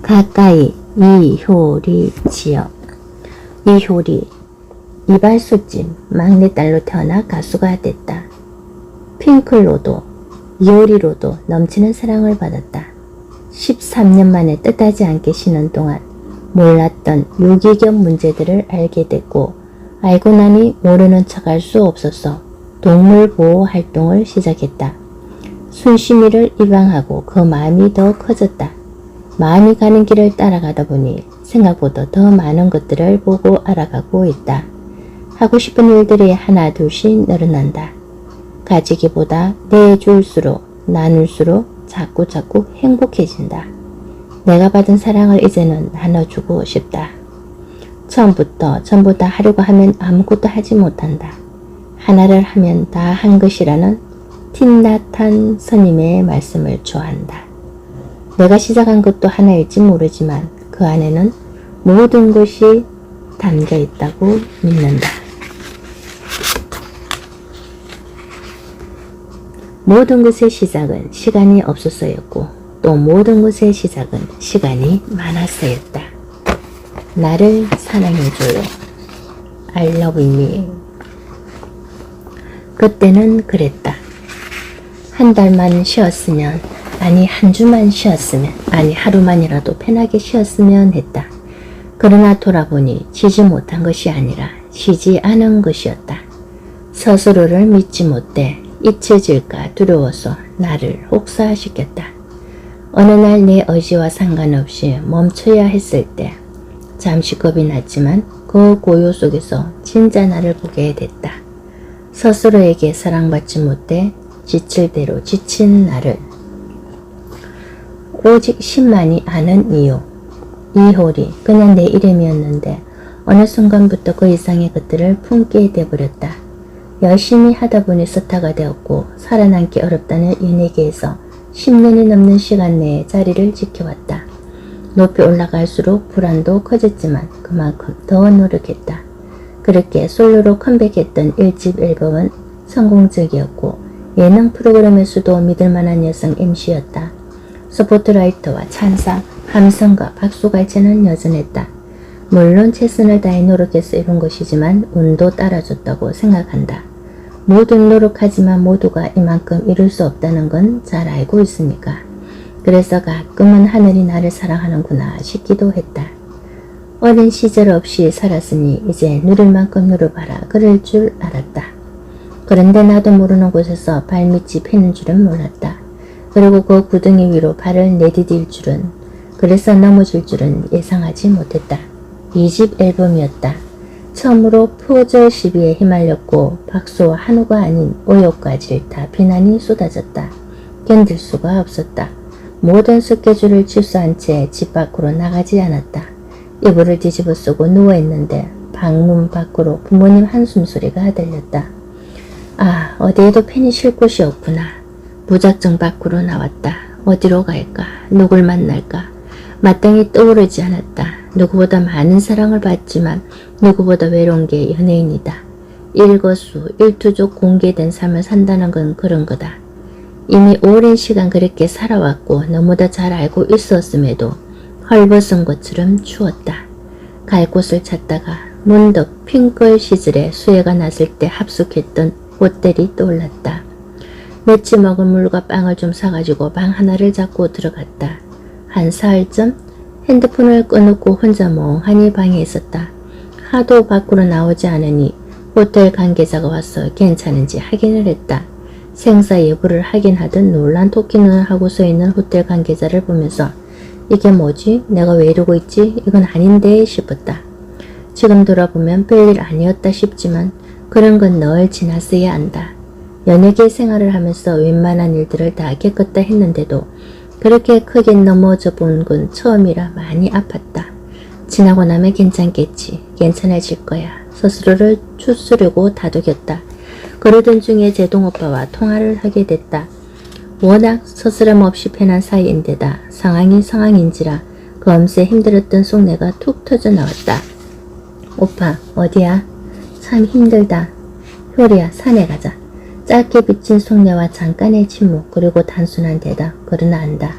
가까이 이효리 지역. 이효리 이발소집 막내딸로 태어나 가수가 됐다. 핑클로도 이효리로도 넘치는 사랑을 받았다. 13년 만에 뜻하지 않게 쉬는 동안 몰랐던 유기견 문제들을 알게 됐고 알고 나니 모르는 척할 수 없어서 동물보호 활동을 시작했다. 순심이를 입양하고 그 마음이 더 커졌다. 마음이 가는 길을 따라가다 보니 생각보다 더 많은 것들을 보고 알아가고 있다. 하고 싶은 일들이 하나 둘씩 늘어난다. 가지기보다 내줄수록 나눌수록 자꾸 행복해진다. 내가 받은 사랑을 이제는 나눠주고 싶다. 처음부터 전부 다 하려고 하면 아무것도 하지 못한다. 하나를 하면 다 한 것이라는 틴나탄 스님의 말씀을 좋아한다. 내가 시작한 것도 하나일지 모르지만 그 안에는 모든 것이 담겨 있다고 믿는다. 모든 것의 시작은 시간이 없어서였고 또 모든 것의 시작은 시간이 많아서였다. 나를 사랑해줘요. I love me. 그때는 그랬다. 한 달만 쉬었으면, 아니 한 주만 쉬었으면, 아니 하루만이라도 편하게 쉬었으면 했다. 그러나 돌아보니 쉬지 못한 것이 아니라 쉬지 않은 것이었다. 스스로를 믿지 못해 잊혀질까 두려워서 나를 혹사시켰다. 어느 날 내 의지와 상관없이 멈춰야 했을 때 잠시 겁이 났지만 그 고요 속에서 진짜 나를 보게 됐다. 스스로에게 사랑받지 못해 지칠 대로 지친 나를. 오직 신만이 아는 이유. 이효리, 그냥 내 이름이었는데 어느 순간부터 그 이상의 것들을 품게 돼버렸다. 열심히 하다 보니 스타가 되었고 살아남기 어렵다는 연예계에서 10년이 넘는 시간 내에 자리를 지켜왔다. 높이 올라갈수록 불안도 커졌지만 그만큼 더 노력했다. 그렇게 솔로로 컴백했던 1집 앨범은 성공적이었고 예능 프로그램에서도 믿을만한 여성 MC였다. 스포트라이트와 찬사, 함성과 박수갈채는 여전했다. 물론 최선을 다해 노력해서 이룬 것이지만 운도 따라줬다고 생각한다. 모든 노력하지만 모두가 이만큼 이룰 수 없다는 건 잘 알고 있으니까. 그래서 가끔은 하늘이 나를 사랑하는구나 싶기도 했다. 어린 시절 없이 살았으니 이제 누릴 만큼 누려봐라 그럴 줄 알았다. 그런데 나도 모르는 곳에서 발밑이 패는 줄은 몰랐다. 그리고 그 구덩이 위로 발을 내디딜 줄은, 그래서 넘어질 줄은 예상하지 못했다. 2집 앨범이었다. 처음으로 표절 시비에 휘말렸고 박수와 한우가 아닌 오욕과 질타, 비난이 쏟아졌다. 견딜 수가 없었다. 모든 스케줄을 취소한 채 집 밖으로 나가지 않았다. 이불을 뒤집어 쓰고 누워있는데 방문 밖으로 부모님 한숨소리가 들렸다. 아, 어디에도 펜이 쉴 곳이 없구나. 무작정 밖으로 나왔다. 어디로 갈까? 누굴 만날까? 마땅히 떠오르지 않았다. 누구보다 많은 사랑을 받지만 누구보다 외로운 게 연예인이다. 일거수, 일투족 공개된 삶을 산다는 건 그런 거다. 이미 오랜 시간 그렇게 살아왔고 너무나 잘 알고 있었음에도 헐벗은 것처럼 추웠다. 갈 곳을 찾다가 문득 핑클 시절에 수해가 났을 때 합숙했던 호텔이 떠올랐다. 맺지 먹은 물과 빵을 좀 사가지고 방 하나를 잡고 들어갔다. 한 사흘쯤 핸드폰을 꺼놓고 혼자 멍하니 방에 있었다. 하도 밖으로 나오지 않으니 호텔 관계자가 와서 괜찮은지 확인을 했다. 생사 여부를 확인하듯 놀란 토끼 눈을 하고 서있는 호텔 관계자를 보면서 이게 뭐지? 내가 왜 이러고 있지? 이건 아닌데 싶었다. 지금 돌아보면 별일 아니었다 싶지만 그런 건 널 지났어야 한다. 연예계 생활을 하면서 웬만한 일들을 다 겪었다 했는데도 그렇게 크게 넘어져 본 건 처음이라 많이 아팠다. 지나고 나면 괜찮겠지. 괜찮아질 거야. 스스로를 추스르고 다독였다. 그러던 중에 제동 오빠와 통화를 하게 됐다. 워낙 스스럼 없이 편한 사이인데다 상황이 상황인지라 검새 힘들었던 속내가 툭 터져 나왔다. 오빠 어디야? 참 힘들다. 효리야 산에 가자. 짧게 비친 속내와 잠깐의 침묵 그리고 단순한 대답. 그러나 안다.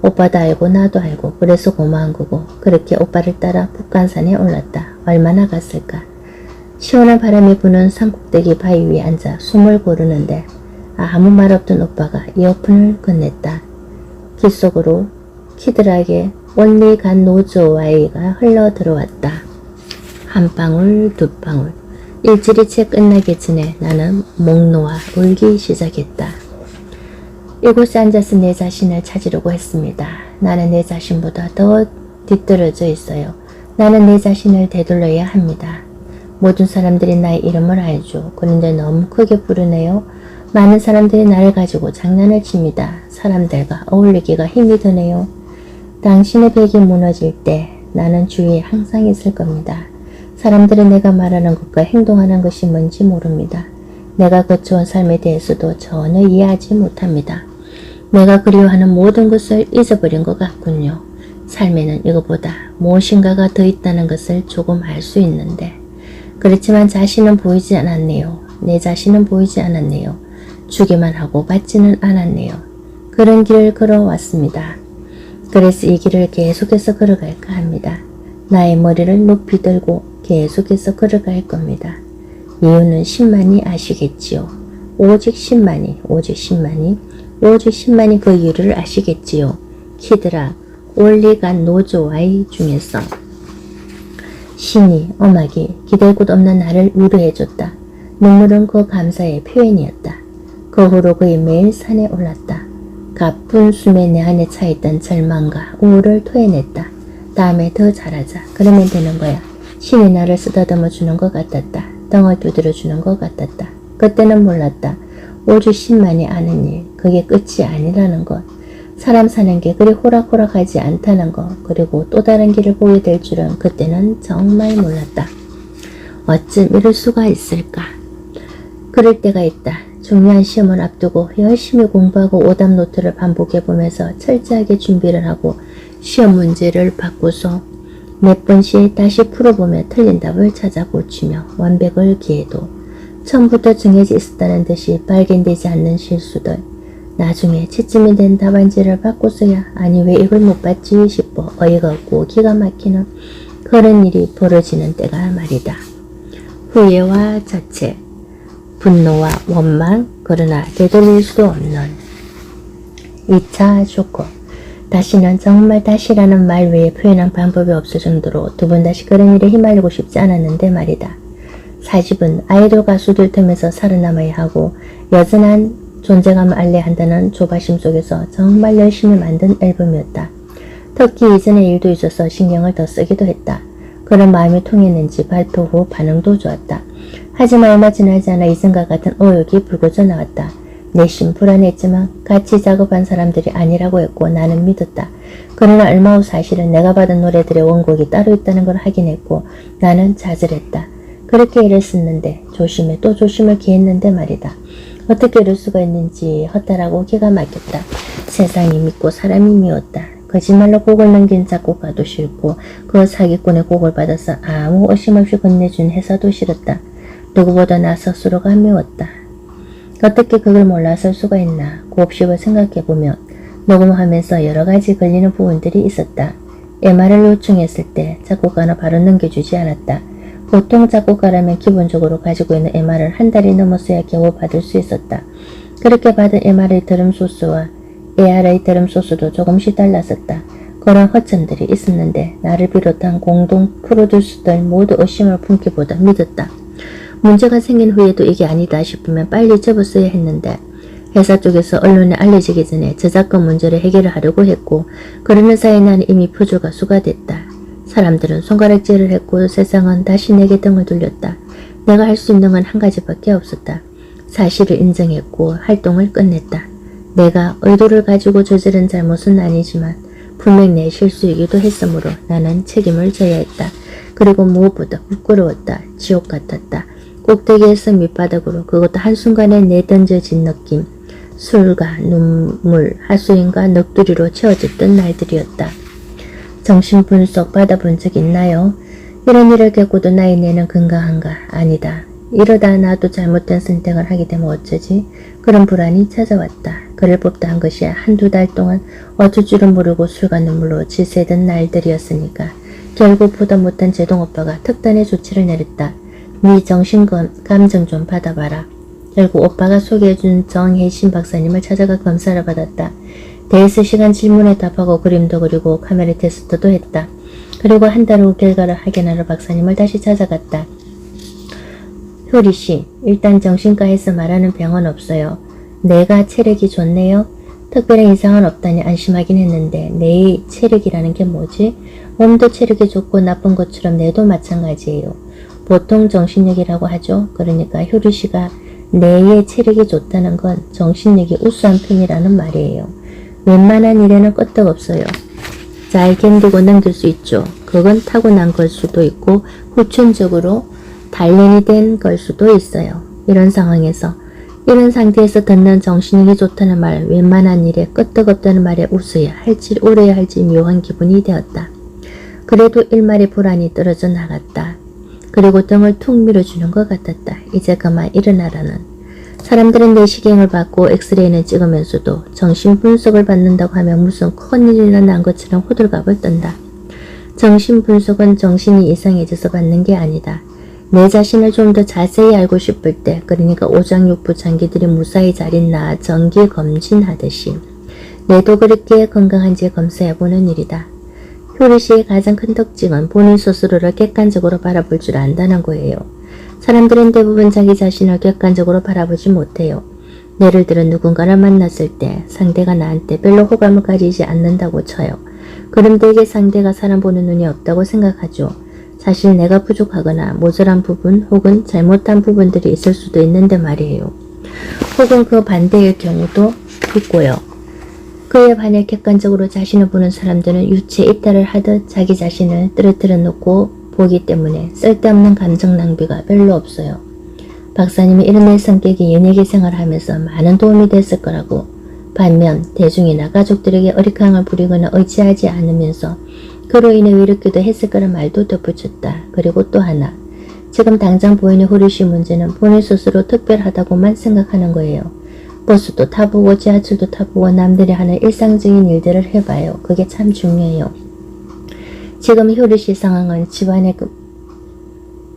오빠도 알고 나도 알고 그래서 고마운 거고 그렇게 오빠를 따라 북한산에 올랐다. 얼마나 갔을까. 시원한 바람이 부는 산꼭대기 바위 위에 앉아 숨을 고르는데 아무 말 없던 오빠가 이어폰을 건넸다. 귀 속으로 키드락의 온리 간 노조와이가 흘러 들어왔다. 한 방울 두 방울 일주일이 채 끝나기 전에 나는 목 놓아 울기 시작했다. 이곳에 앉아서 내 자신을 찾으려고 했습니다. 나는 내 자신보다 더 뒤떨어져 있어요. 나는 내 자신을 되돌려야 합니다. 모든 사람들이 나의 이름을 알죠. 그런데 너무 크게 부르네요. 많은 사람들이 나를 가지고 장난을 칩니다. 사람들과 어울리기가 힘이 드네요. 당신의 벽이 무너질 때 나는 주위에 항상 있을 겁니다. 사람들은 내가 말하는 것과 행동하는 것이 뭔지 모릅니다. 내가 거쳐온 삶에 대해서도 전혀 이해하지 못합니다. 내가 그리워하는 모든 것을 잊어버린 것 같군요. 삶에는 이것보다 무엇인가가 더 있다는 것을 조금 알 수 있는데 그렇지만 자신은 보이지 않았네요. 내 자신은 보이지 않았네요. 주기만 하고 받지는 않았네요. 그런 길을 걸어왔습니다. 그래서 이 길을 계속해서 걸어갈까 합니다. 나의 머리를 높이 들고 계속해서 걸어갈 겁니다. 이유는 10만이 아시겠지요. 오직 10만이, 오직 10만이, 오직 10만이 그 이유를 아시겠지요. 키드라, 올리간 노조와이 중에서 신이, 음악이 기댈 곳 없는 나를 위로해줬다. 눈물은 그 감사의 표현이었다. 그 후로 그의 매일 산에 올랐다. 가쁜 숨에 내 안에 차있던 절망과 우울을 토해냈다. 다음에 더 잘하자. 그러면 되는 거야. 신이 나를 쓰다듬어 주는 것 같았다. 덩을 두드려 주는 것 같았다. 그때는 몰랐다. 오직 신만이 아는 일, 그게 끝이 아니라는 것. 사람 사는 게 그리 호락호락하지 않다는 것. 그리고 또 다른 길을 보게 될 줄은 그때는 정말 몰랐다. 어쩜 이럴 수가 있을까. 그럴 때가 있다. 중요한 시험을 앞두고 열심히 공부하고 오답 노트를 반복해보면서 철저하게 준비를 하고 시험 문제를 바꾸서 몇 번씩 다시 풀어보며 틀린 답을 찾아 고치며 완벽을 기해도 처음부터 정해져 있었다는 듯이 발견되지 않는 실수들. 나중에 채점이 된 답안지를 바꿔서야 아니 왜 이걸 못 봤지 싶어 어이가 없고 기가 막히는 그런 일이 벌어지는 때가 말이다. 후회와 자책, 분노와 원망, 그러나 되돌릴 수 없는 2차 쇼크. 다시는 정말 다시라는 말 외에 표현한 방법이 없을 정도로 두 번 다시 그런 일에 휘말리고 싶지 않았는데 말이다. 4집은 아이돌 가수들 틈에서 살아남아야 하고 여전한 존재감을 알려야 한다는 조바심 속에서 정말 열심히 만든 앨범이었다. 특히 이전의 일도 있어서 신경을 더 쓰기도 했다. 그런 마음이 통했는지 발표 후 반응도 좋았다. 하지만 얼마 지나지 않아 이전과 같은 의혹이 불거져 나왔다. 내심 불안했지만 같이 작업한 사람들이 아니라고 했고 나는 믿었다. 그러나 얼마 후 사실은 내가 받은 노래들의 원곡이 따로 있다는 걸 확인했고 나는 좌절했다. 그렇게 일을 썼는데 조심해 또 조심을 기했는데 말이다. 어떻게 이럴 수가 있는지 허탈하고 기가 막혔다. 세상이 믿고 사람이 미웠다. 거짓말로 곡을 넘긴 작곡가도 싫고 그 사기꾼의 곡을 받아서 아무 의심 없이 건네준 회사도 싫었다. 누구보다 나 스스로가 미웠다. 어떻게 그걸 몰라설 수가 있나. 곱씹어 생각해보면 녹음하면서 여러가지 걸리는 부분들이 있었다. MR을 요청했을 때 작곡가는 바로 넘겨주지 않았다. 보통 작곡가라면 기본적으로 가지고 있는 MR을 한 달이 넘었어야 겨우 받을 수 있었다. 그렇게 받은 MR의 드럼 소스와 AR의 드럼 소스도 조금씩 달랐었다. 그런 허점들이 있었는데 나를 비롯한 공동 프로듀서들 모두 의심을 품기보다 믿었다. 문제가 생긴 후에도 이게 아니다 싶으면 빨리 접었어야 했는데 회사 쪽에서 언론에 알려지기 전에 저작권 문제를 해결을 하려고 했고 그러는 사이 나는 이미 표절 가수가 됐다. 사람들은 손가락질을 했고 세상은 다시 내게 등을 돌렸다. 내가 할 수 있는 건 한 가지밖에 없었다. 사실을 인정했고 활동을 끝냈다. 내가 의도를 가지고 저지른 잘못은 아니지만 분명 내 실수이기도 했으므로 나는 책임을 져야 했다. 그리고 무엇보다 부끄러웠다. 지옥 같았다. 꼭대기에서 밑바닥으로 그것도 한순간에 내던져진 느낌. 술과 눈물, 하수인과 넋두리로 채워졌던 날들이었다. 정신분석 받아본 적 있나요? 이런 일을 겪고도 나의 뇌는 건강한가? 아니다. 이러다 나도 잘못된 선택을 하게 되면 어쩌지? 그런 불안이 찾아왔다. 그를 뽑다 한 것이 한두 달 동안 어쩔 줄은 모르고 술과 눈물로 지새던 날들이었으니까 결국 보다 못한 제동 오빠가 특단의 조치를 내렸다. 네 정신감정 좀 받아봐라. 결국 오빠가 소개해준 정혜신 박사님을 찾아가 검사를 받았다. 데이스 시간 질문에 답하고 그림도 그리고 카메라 테스트도 했다. 그리고 한 달 후 결과를 확인하러 박사님을 다시 찾아갔다. 효리씨, 일단 정신과에서 말하는 병은 없어요. 뇌가 체력이 좋네요. 특별한 이상은 없다니 안심하긴 했는데 뇌의 체력이라는 게 뭐지? 몸도 체력이 좋고 나쁜 것처럼 뇌도 마찬가지예요. 보통 정신력이라고 하죠. 그러니까 효리씨가 뇌의 체력이 좋다는 건 정신력이 우수한 편이라는 말이에요. 웬만한 일에는 끄떡없어요. 잘 견디고 넘길 수 있죠. 그건 타고난 걸 수도 있고 후천적으로 단련이 된 걸 수도 있어요. 이런 상태에서 듣는 정신력이 좋다는 말, 웬만한 일에 끄떡없다는 말에 웃어야 할지 울어야 할지 묘한 기분이 되었다. 그래도 일말의 불안이 떨어져 나갔다. 그리고 등을 툭 밀어주는 것 같았다. 이제 그만 일어나라는. 사람들은 내시경을 받고 엑스레이는 찍으면서도 정신분석을 받는다고 하면 무슨 큰일이나 난 것처럼 호들갑을 떤다. 정신분석은 정신이 이상해져서 받는 게 아니다. 내 자신을 좀 더 자세히 알고 싶을 때, 그러니까 오장육부 장기들이 무사히 잘 있나 정기 검진하듯이 내도 그렇게 건강한지 검사해보는 일이다. 효리씨의 가장 큰 특징은 본인 스스로를 객관적으로 바라볼 줄 안다는 거예요. 사람들은 대부분 자기 자신을 객관적으로 바라보지 못해요. 예를 들어 누군가를 만났을 때 상대가 나한테 별로 호감을 가지지 않는다고 쳐요. 그럼 대개 상대가 사람 보는 눈이 없다고 생각하죠. 사실 내가 부족하거나 모자란 부분 혹은 잘못한 부분들이 있을 수도 있는데 말이에요. 혹은 그 반대의 경우도 있고요. 그에 반해 객관적으로 자신을 보는 사람들은 유체 이탈을 하듯 자기 자신을 떨어뜨려 놓고 보기 때문에 쓸데없는 감정 낭비가 별로 없어요. 박사님이 이런 내 성격이 연예계 생활하면서 많은 도움이 됐을 거라고. 반면 대중이나 가족들에게 어리광을 부리거나 의지하지 않으면서 그로 인해 위롭기도 했을 거란 말도 덧붙였다. 그리고 또 하나. 지금 당장 보이는 효리씨 문제는 본인 스스로 특별하다고만 생각하는 거예요. 버스도 타보고 지하철도 타보고 남들이 하는 일상적인 일들을 해봐요. 그게 참 중요해요. 지금 효리씨 상황은 집안에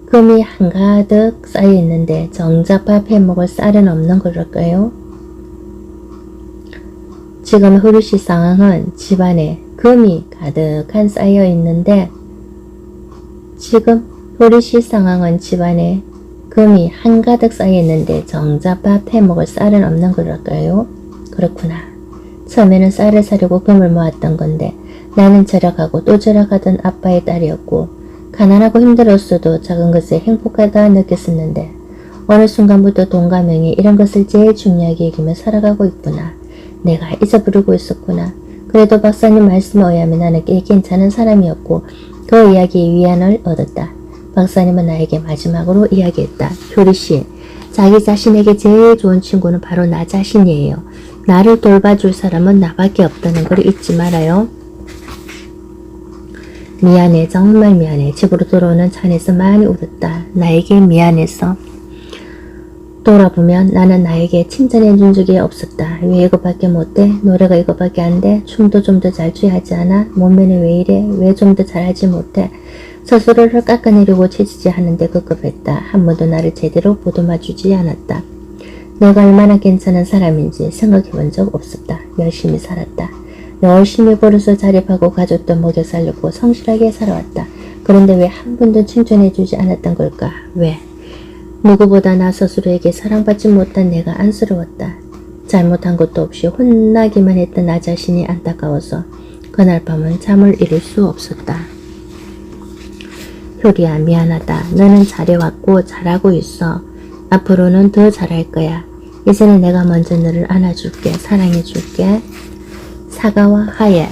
금이 한가득 쌓여있는데 정작 밥 해먹을 쌀은 없는 걸까요? 지금 효리씨 상황은 집안에 금이 가득한 쌓여있는데 지금 효리씨 상황은 집안에 금이 한가득 쌓여있는데 정작 밥 해먹을 쌀은 없는 걸까요? 그렇구나. 처음에는 쌀을 사려고 금을 모았던 건데 나는 절약하고 또 절약하던 아빠의 딸이었고 가난하고 힘들었어도 작은 것에 행복하다 느꼈었는데 어느 순간부터 돈과 명예 이런 것을 제일 중요하게 여기며 살아가고 있구나. 내가 잊어버리고 있었구나. 그래도 박사님 말씀에 의하면 나는 꽤 괜찮은 사람이었고 그 이야기에 위안을 얻었다. 박사님은 나에게 마지막으로 이야기했다. 효리씨, 자기 자신에게 제일 좋은 친구는 바로 나 자신이에요. 나를 돌봐줄 사람은 나밖에 없다는 걸 잊지 말아요. 미안해, 정말 미안해. 집으로 돌아오는 차 안에서 많이 울었다. 나에게 미안해서. 돌아보면 나는 나에게 칭찬해준 적이 없었다. 왜 이거밖에 못해? 노래가 이거밖에 안 돼? 춤도 좀 더 잘 추야 하지 않아? 몸매는 왜 이래? 왜 좀 더 잘하지 못해? 스스로를 깎아내리고 채지지 하는데 급급했다. 한 번도 나를 제대로 보듬어주지 않았다. 내가 얼마나 괜찮은 사람인지 생각해본 적 없었다. 열심히 살았다. 열심히 벌어서 자립하고 가족도 먹여 살렸고 성실하게 살아왔다. 그런데 왜 한 번도 칭찬해주지 않았던 걸까? 왜? 누구보다 나 스스로에게 사랑받지 못한 내가 안쓰러웠다. 잘못한 것도 없이 혼나기만 했던 나 자신이 안타까워서 그날 밤은 잠을 이룰 수 없었다. 효리야, 미안하다. 너는 잘해왔고 잘하고 있어. 앞으로는 더 잘할 거야. 이제는 내가 먼저 너를 안아줄게. 사랑해줄게. 사과와 화해.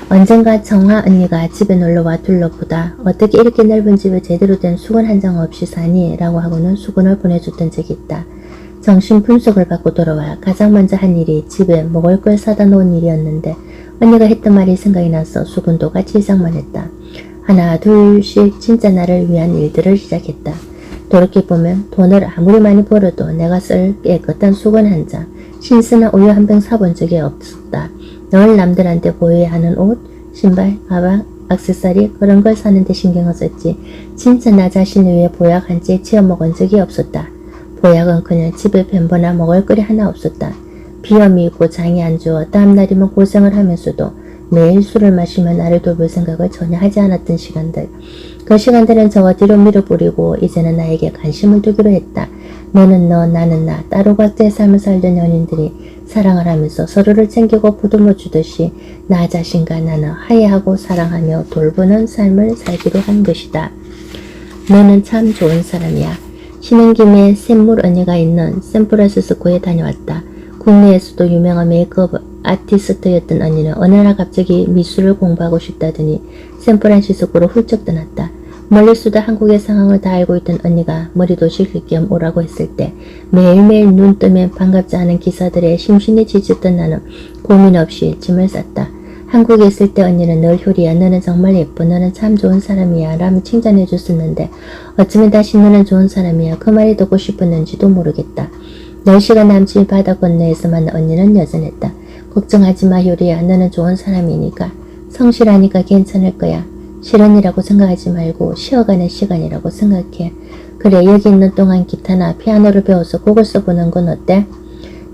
언젠가 정화 언니가 집에 놀러와 둘러보다 어떻게 이렇게 넓은 집에 제대로 된 수건 한 장 없이 사니? 라고 하고는 수건을 보내줬던 적이 있다. 정신 분석을 받고 돌아와 가장 먼저 한 일이 집에 먹을 걸 사다 놓은 일이었는데 언니가 했던 말이 생각이 나서 수건도 같이 생각만 했다. 하나 둘씩 진짜 나를 위한 일들을 시작했다. 돌이켜보면 돈을 아무리 많이 벌어도 내가 쓸 깨끗한 수건 한 장, 신선한 우유 한 병 사본 적이 없었다. 늘 남들한테 보여야 하는 옷, 신발, 가방, 액세서리 그런 걸 사는데 신경을 썼지 진짜 나 자신을 위해 보약 한 채 지어 먹은 적이 없었다. 보약은 그냥 집에 뱀보나 먹을 거리 하나 없었다. 비염이 있고 장이 안 좋아 다음날이면 고생을 하면서도 매일 술을 마시며 나를 돌볼 생각을 전혀 하지 않았던 시간들. 그 시간들은 저와 뒤로 밀어버리고 이제는 나에게 관심을 두기로 했다. 너는 너, 나는 나, 따로 각자의 삶을 살던 연인들이 사랑을 하면서 서로를 챙기고 보듬어 주듯이 나 자신과 나는 화해하고 사랑하며 돌보는 삶을 살기로 한 것이다. 너는 참 좋은 사람이야. 쉬는 김에 샘물 언니가 있는 샌프란시스코에 다녀왔다. 국내에서도 유명한 메이크업 아티스트였던 언니는 어느 날 갑자기 미술을 공부하고 싶다더니 샌프란시스코로 훌쩍 떠났다. 멀리서도 한국의 상황을 다 알고 있던 언니가 머리도 식힐 겸 오라고 했을 때 매일매일 눈 뜨면 반갑지 않은 기사들에 심신이 지쳤던 나는 고민 없이 짐을 쌌다. 한국에 있을 때 언니는 늘 효리야 너는 정말 예뻐 너는 참 좋은 사람이야 라며 칭찬해 줬었는데 어쩌면 다시 너는 좋은 사람이야 그 말이 듣고 싶었는지도 모르겠다. 4시간 남친 바다 건너에서 만난 언니는 여전했다. 걱정하지 마 효리야 너는 좋은 사람이니까 성실하니까 괜찮을 거야. 실언이라고 생각하지 말고 쉬어가는 시간이라고 생각해. 그래 여기 있는 동안 기타나 피아노를 배워서 곡을 써보는 건 어때?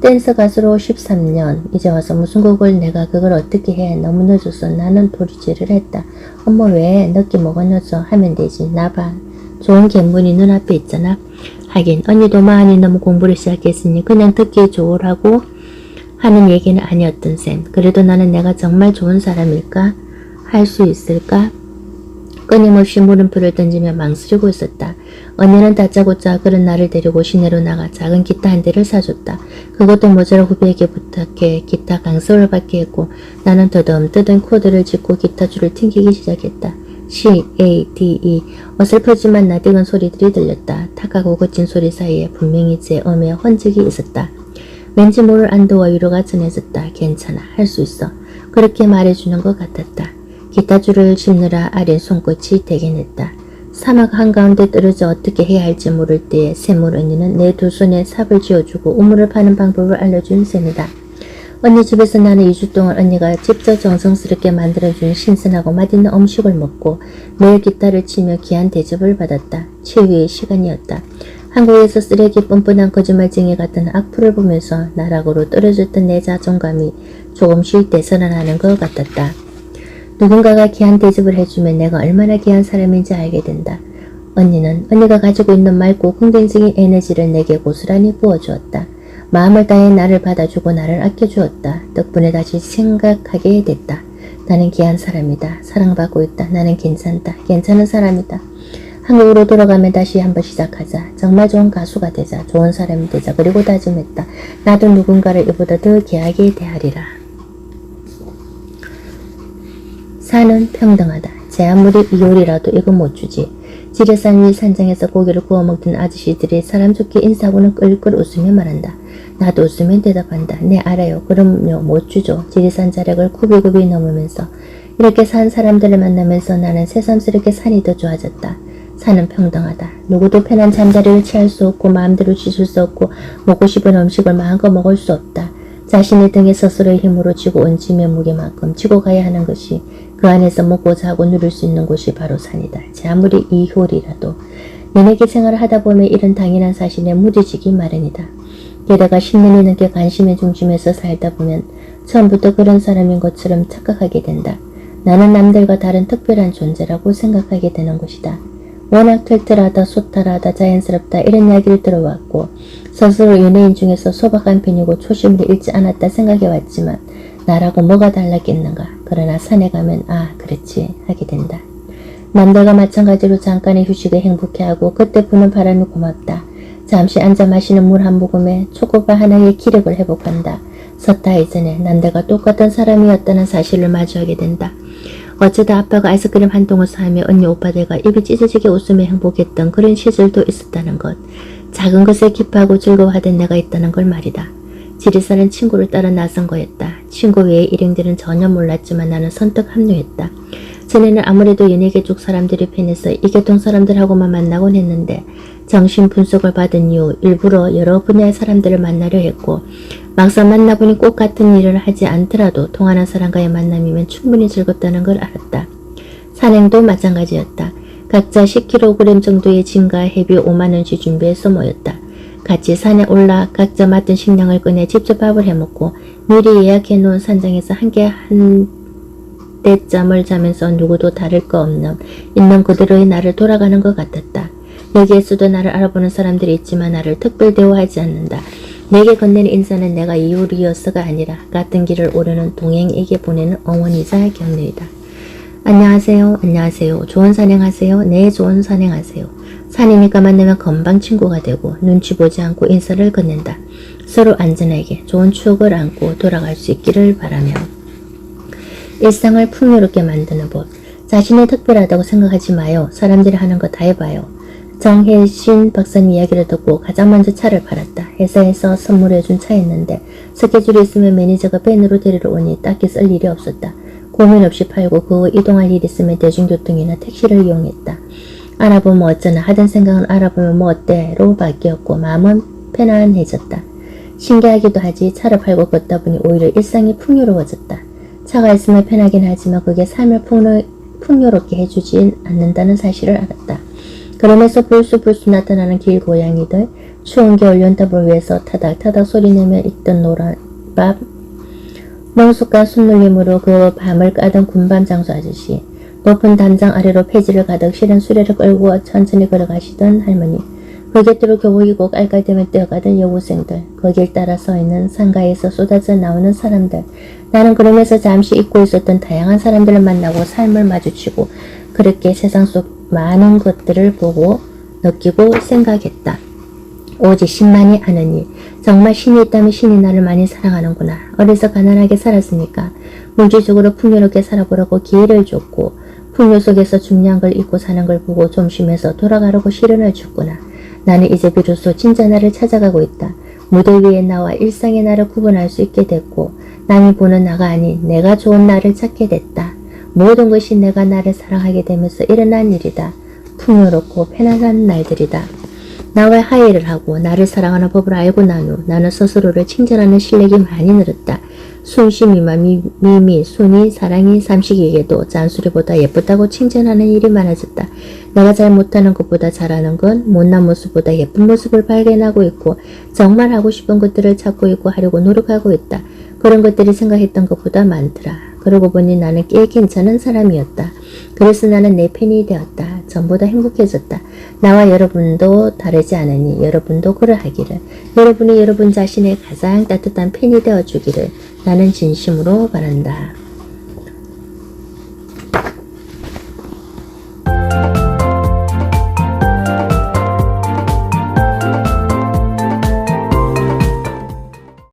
댄스 가수로 13년 이제 와서 무슨 곡을 내가 그걸 어떻게 해 너무 늦었어 나는 도리질을 했다. 어머 왜 늦게 먹었어 하면 되지 나봐 좋은 견문이 눈앞에 있잖아. 하긴 언니도 많이 너무 공부를 시작했으니 그냥 듣기 좋으라고 하는 얘기는 아니었던 셈. 그래도 나는 내가 정말 좋은 사람일까? 할 수 있을까? 끊임없이 물음표를 던지며 망설이고 있었다. 언니는 다짜고짜 그런 나를 데리고 시내로 나가 작은 기타 한 대를 사줬다. 그것도 모자라 후배에게 부탁해 기타 강습을 받게 했고 나는 더듬더듬 코드를 짚고 기타줄을 튕기기 시작했다. C, A, D, E 어설프지만 낯익은 소리들이 들렸다. 탁하고 거친 소리 사이에 분명히 제 음의 흔적이 있었다. 왠지 모를 안도와 위로가 전해졌다. 괜찮아. 할 수 있어. 그렇게 말해주는 것 같았다. 기타줄을 짚느라 아린 손끝이 대견했다. 사막 한가운데 떨어져 어떻게 해야 할지 모를 때에 샘물 언니는 내 두 손에 삽을 쥐어주고 우물을 파는 방법을 알려준 셈이다. 언니 집에서 나는 2주 동안 언니가 직접 정성스럽게 만들어준 신선하고 맛있는 음식을 먹고 매일 기타를 치며 귀한 대접을 받았다. 치유의 시간이었다. 한국에서 쓰레기 뻔뻔한 거짓말쟁이 같은 악플을 보면서 나락으로 떨어졌던 내 자존감이 조금씩 되살아나는 것 같았다. 누군가가 귀한 대접을 해주면 내가 얼마나 귀한 사람인지 알게 된다. 언니는 언니가 가지고 있는 맑고 긍정적인 에너지를 내게 고스란히 부어주었다. 마음을 다해 나를 받아주고 나를 아껴주었다. 덕분에 다시 생각하게 됐다. 나는 귀한 사람이다. 사랑받고 있다. 나는 괜찮다. 괜찮은 사람이다. 한국으로 돌아가면 다시 한번 시작하자. 정말 좋은 가수가 되자. 좋은 사람이 되자. 그리고 다짐했다. 나도 누군가를 이보다 더 귀하게 대하리라. 사는 평등하다. 제 아무리 이효리라도 이거 못 주지. 지리산 위 산장에서 고기를 구워 먹던 아저씨들이 사람 좋게 인사하고는 끌끌 웃으며 말한다. 나도 웃으면 대답한다. 네 알아요. 그럼요 못 주죠. 지리산 자락을 굽이굽이 넘으면서 이렇게 산 사람들을 만나면서 나는 새삼스럽게 산이 더 좋아졌다. 산은 평등하다. 누구도 편한 잠자리를 취할 수 없고 마음대로 씻을 수 없고 먹고 싶은 음식을 마음껏 먹을 수 없다. 자신의 등에 스스로의 힘으로 지고 온 짐의 무게만큼 지고 가야 하는 것이 그 안에서 먹고 자고 누릴 수 있는 곳이 바로 산이다. 제 아무리 이효리라도 연예계 생활을 하다 보면 이런 당연한 사실에 무뎌지기 마련이다. 게다가 10년이 넘게 관심의 중심에서 살다 보면 처음부터 그런 사람인 것처럼 착각하게 된다. 나는 남들과 다른 특별한 존재라고 생각하게 되는 것이다. 워낙 털털하다, 소탈하다, 자연스럽다 이런 이야기를 들어왔고 스스로 연예인 중에서 소박한 편이고 초심을 잃지 않았다 생각해왔지만 나라고 뭐가 달랐겠는가. 그러나 산에 가면 아 그렇지 하게 된다. 남들과 마찬가지로 잠깐의 휴식을 행복해하고 그때 부는 바람이 고맙다. 잠시 앉아 마시는 물 한 모금에 초코바 하나의 기력을 회복한다. 섰다 이전에 남들과 똑같은 사람이었다는 사실을 마주하게 된다. 어쩌다 아빠가 아이스크림 한 통을 사며 언니 오빠들과 입이 찢어지게 웃으며 행복했던 그런 시절도 있었다는 것. 작은 것에 기뻐하고 즐거워하던 내가 있다는 걸 말이다. 지리산은 친구를 따라 나선 거였다. 친구 외의 일행들은 전혀 몰랐지만 나는 선뜻 합류했다. 전에는 아무래도 연예계 쪽 사람들이 편해서 이계통 사람들하고만 만나곤 했는데 정신 분석을 받은 이후 일부러 여러 분야의 사람들을 만나려 했고 막상 만나보니 꼭 같은 일을 하지 않더라도 통하는 사람과의 만남이면 충분히 즐겁다는 걸 알았다. 산행도 마찬가지였다. 각자 10kg 정도의 짐과 헤비 5만원씩 준비해서 모였다. 같이 산에 올라 각자 맡은 식량을 꺼내 직접 밥을 해먹고 미리 예약해놓은 산장에서 함께 한 때잠을 자면서 누구도 다를 거 없는 있는 그대로의 나를 돌아가는 것 같았다. 여기에서도 나를 알아보는 사람들이 있지만 나를 특별 대우하지 않는다. 내게 건넨 인사는 내가 이유리어서가 아니라 같은 길을 오르는 동행에게 보내는 응원이자 격려이다. 안녕하세요. 안녕하세요. 좋은 산행하세요. 네, 좋은 산행하세요. 산이니까 만나면 금방 친구가 되고 눈치 보지 않고 인사를 건넨다. 서로 안전하게 좋은 추억을 안고 돌아갈 수 있기를 바라며 일상을 풍요롭게 만드는 법. 자신이 특별하다고 생각하지 마요. 사람들이 하는 거 다 해봐요. 정혜신 박사님 이야기를 듣고 가장 먼저 차를 팔았다. 회사에서 선물해준 차였는데 스케줄이 있으면 매니저가 밴으로 데리러 오니 딱히 쓸 일이 없었다. 고민 없이 팔고 그 후 이동할 일 있으면 대중교통이나 택시를 이용했다. 알아보면 어쩌나 하던 생각은 알아보면 뭐 어때로 바뀌었고 마음은 편안해졌다. 신기하기도 하지 차를 팔고 걷다 보니 오히려 일상이 풍요로워졌다. 차가 있으면 편하긴 하지만 그게 삶을 풍요롭게 해주진 않는다는 사실을 알았다. 그러면서 불쑥불쑥 나타나는 길고양이들, 추운 겨울 연탑을 위해서 타닥타닥 소리내며 익던 노란밥, 멍숙한 손놀림으로 그 밤을 까던 군밤 장수 아저씨, 높은 담장 아래로 폐지를 가득 실은 수레를 끌고 천천히 걸어가시던 할머니, 그 곁으로 교복이고 깔깔대며 뛰어가던 여고생들, 그 길 따라 서 있는 상가에서 쏟아져 나오는 사람들. 나는 그러면서 잠시 잊고 있었던 다양한 사람들을 만나고 삶을 마주치고 그렇게 세상 속 많은 것들을 보고 느끼고 생각했다. 오직 신만이 아는 일. 정말 신이 있다면 신이 나를 많이 사랑하는구나. 어려서 가난하게 살았으니까 물질적으로 풍요롭게 살아보라고 기회를 줬고 풍요 속에서 중요한 걸 잊고 사는 걸 보고 좀 쉬면서 돌아가라고 시련을 줬구나. 나는 이제 비로소 진짜 나를 찾아가고 있다. 무대 위에 나와 일상의 나를 구분할 수 있게 됐고 남이 보는 나가 아닌 내가 좋은 나를 찾게 됐다. 모든 것이 내가 나를 사랑하게 되면서 일어난 일이다. 풍요롭고 편안한 날들이다. 나와 화해를 하고 나를 사랑하는 법을 알고 난 후 나는 스스로를 칭찬하는 실력이 많이 늘었다. 순심이마 미미, 순이, 사랑이, 삼식에게도 잔소리보다 예쁘다고 칭찬하는 일이 많아졌다. 내가 잘 못하는 것보다 잘하는 건 못난 모습보다 예쁜 모습을 발견하고 있고 정말 하고 싶은 것들을 찾고 있고 하려고 노력하고 있다. 그런 것들이 생각했던 것보다 많더라. 그러고 보니 나는 꽤 괜찮은 사람이었다. 그래서 나는 내 편이 되었다. 전보다 행복해졌다. 나와 여러분도 다르지 않으니 여러분도 그러하기를. 여러분이 여러분 자신의 가장 따뜻한 팬이 되어주기를 나는 진심으로 바란다.